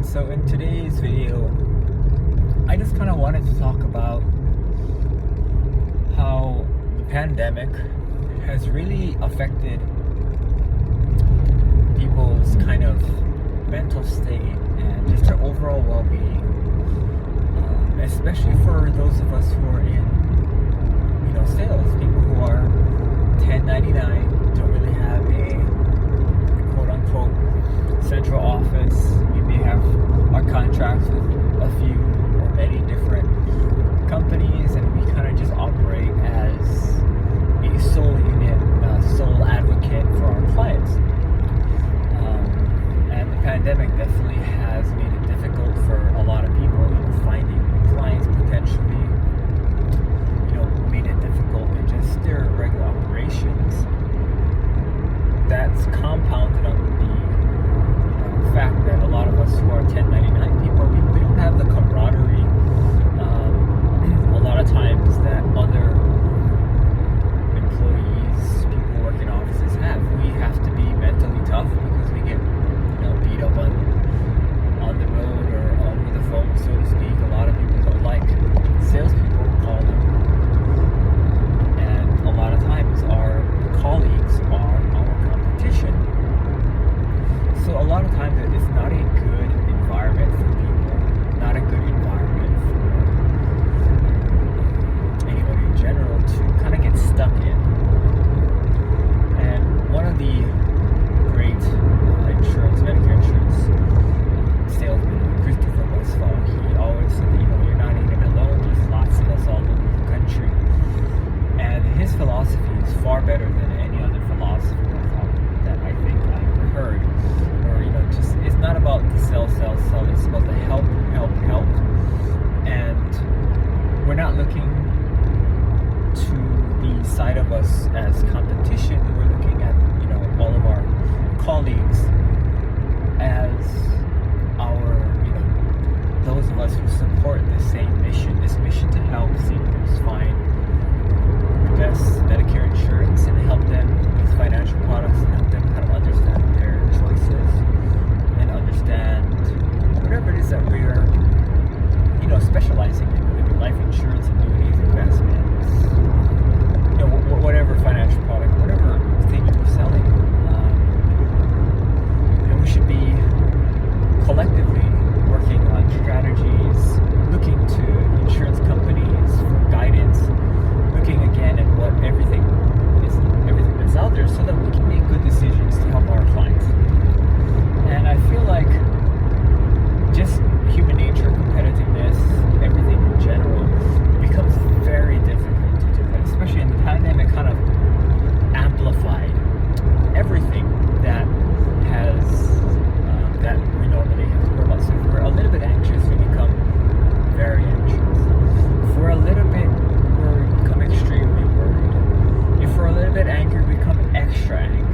So in today's video, I just kind of wanted to talk about how the pandemic has really affected people's kind of mental state and just their overall well-being, especially for those of us who are in, sales, people who are 1099, don't really have a quote-unquote central office. We may have our contracts with a few or many different companies, and we kind of just operate as a sole unit, sole advocate for our clients. And the pandemic definitely has made it difficult for a lot of people, finding clients potentially, made it difficult in just their regular operations. That's compounded on the fact that a lot of us who are 1099 people, we don't have the camaraderie a lot of times that other employees, people who work in offices have. We have to be mentally tough because we get beat up on the road or over the phone, so to speak. A lot of people don't like salespeople call them, and a lot of times our colleagues are our competition. So a lot of times it's not a good environment for people, not a good environment for anyone in general to kind of get stuck in. And one of the great Medicare insurance salesman, Christopher Westphal, he always said that, you're not even alone, there's lots of us all over the country. And his philosophy is far better than any other philosophy that I think I've ever heard. Or, just, it's not about the sell, it's about the help. And we're not looking to the side of us as competition. We're looking at, all of our colleagues as our, those of us who support the same mission, this mission to help seniors find the best Medicare insurance and help them with financial products and help them kind of understand their choices and understand whatever it is that we're, specializing in, whether it be life insurance, annuities, investments, whatever financial product, whatever thing you're selling. We should be collectively working on strategies, looking to insurance companies for guidance, looking again at what everything that's out there, so that we can make good decisions to help our clients. And I feel like just human nature, competitiveness, everything in general, becomes very difficult to do that, especially in the pandemic. Kind of amplified everything that has that we normally have to worry about. So if we're a little bit anxious, we become very anxious. If we're a little bit worried, we become extremely worried. If we're a little bit angry, we become extra angry.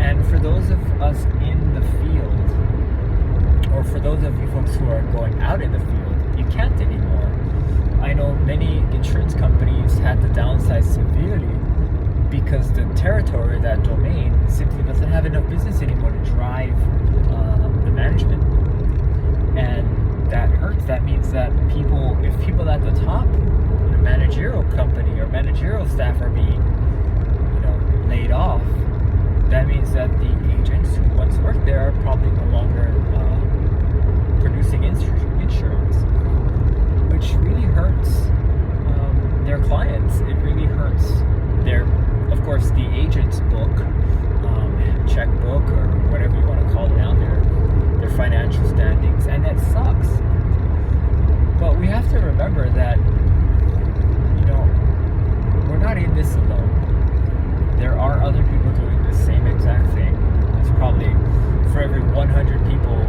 And for those of us in the field, or for those of you folks who are going out in the field, you can't anymore. I know many insurance companies had to downsize severely because the territory, that domain, simply doesn't have enough business anymore to drive the management. And that hurts. That means that if people at the top, in a managerial company or managerial staff are being, laid off, that means that the agents who once worked there are probably no longer producing insurance, which really hurts their clients. It really hurts their, of course, the agent's book, checkbook, or whatever you want to call it now, their financial standings, and that sucks. But we have to remember that, we're not in this alone. There are other people doing the same exact thing. There's probably, for every 100 people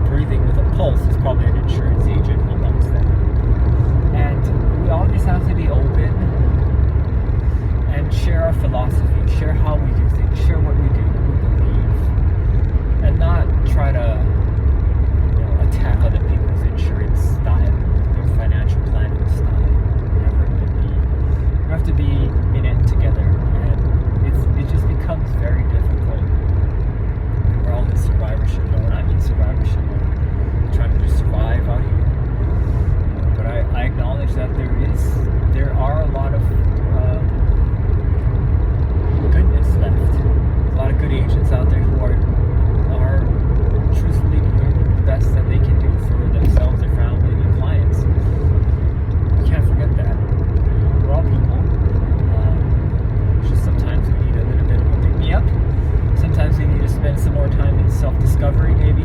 breathing with a pulse, there's probably an insurance agent amongst them. And we all just have to be open and share our philosophy, share how we do things, share what we do, what we believe, and not try to, attack other people's insurance style, their financial planning style, whatever it may be. We have to be in it together, and it just becomes very difficult. We're all in survivorship. No, we're not in survivorship. self-discovery, maybe.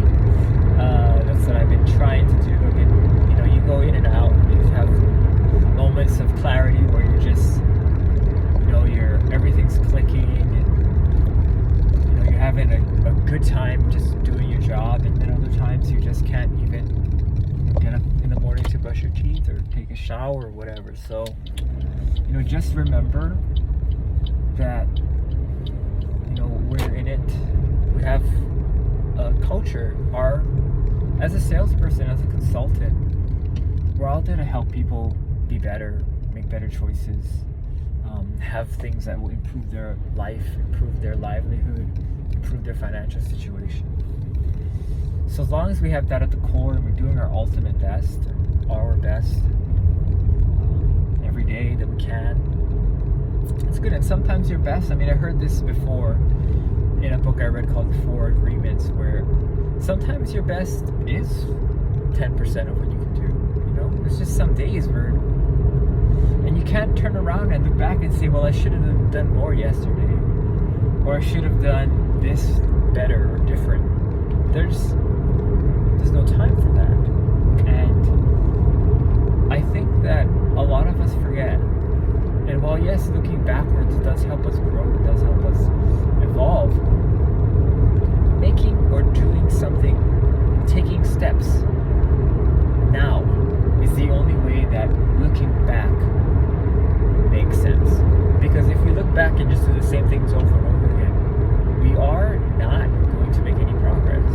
That's what I've been trying to do. I've been, you go in and out. You have moments of clarity where you're just, everything's clicking, and you're having a good time just doing your job, and then other times you just can't even get up in the morning to brush your teeth or take a shower or whatever. So, just remember that, we're in it. We have a culture. As a salesperson, as a consultant, we're all there to help people be better, make better choices, have things that will improve their life, improve their livelihood, improve their financial situation. So as long as we have that at the core and we're doing our ultimate best, our best, every day that we can, it's good. And sometimes your best, I heard this before in a book I read called 4 Agreements, where sometimes your best is 10% of what you can do. There's just some days where, and you can't turn around and look back and say, well, I should have done more yesterday, or I should have done this better or different. There's no time for that. And I think that a lot of us forget. And while yes, looking backwards does help us grow, it does help us evolve, making or doing something, taking steps now is the only way that looking back makes sense. Because if we look back and just do the same things over and over again, we are not going to make any progress.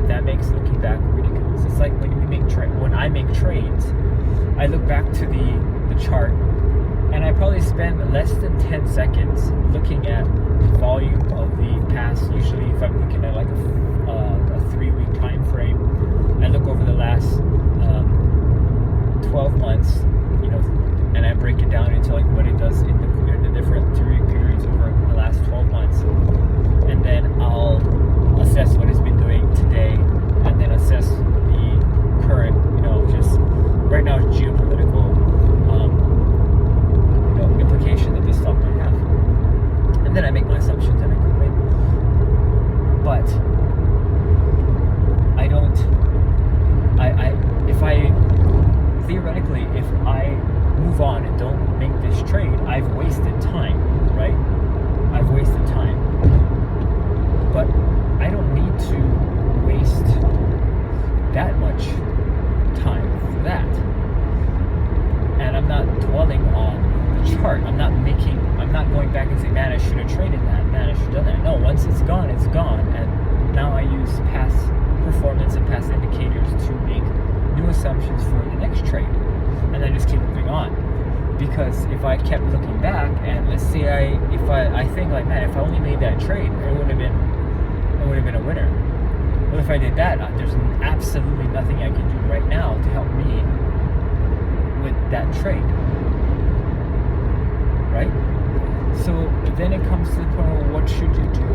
That makes looking back ridiculous. It's like when I make trades, I look back to the chart, and I probably spend less than 10 seconds looking at the volume of the past. Usually if I'm looking at like a 3-week time frame, I look over the last 12 months, and I break it down into like what it does in the different 3-week periods over the last 12 months. And then I'll assess what it's been doing today, and then assess the current, just right now geopolitical implication that this stock might have. And then I make my assumptions and I go in. But theoretically, if I move on and don't make this trade, I've wasted time, right? I've wasted time. But I don't need to waste that much time for that. And I'm not dwelling on the chart. I'm not going back and saying, man, I should have traded that, man, I should have done that. No, once it's gone, it's gone. And now I use past performance and past indicators to make new assumptions for the next trade. And then just keep moving on. Because if I kept looking back, and let's say I think like, man, if I only made that trade, it would have been a winner. Well, if I did that, there's absolutely nothing I can do right now to help me with that trade, right? So then it comes to the point of, what should you do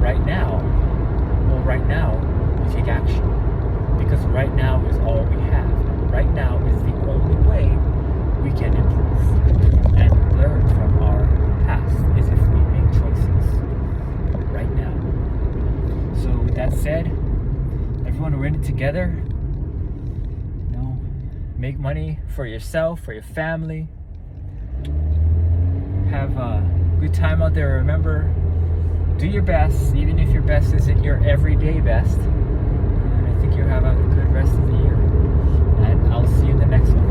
right now? Well, right now we take action, because right now is all we have. Right now is the only way we can improve and learn from our past, is if we make choices right now. So with that said, everyone, we're in it together. Make money for yourself, for your family. Have a good time out there. Remember, do your best, even if your best isn't your everyday best. And I think you'll have a good rest of the year. And I'll see you in the next one.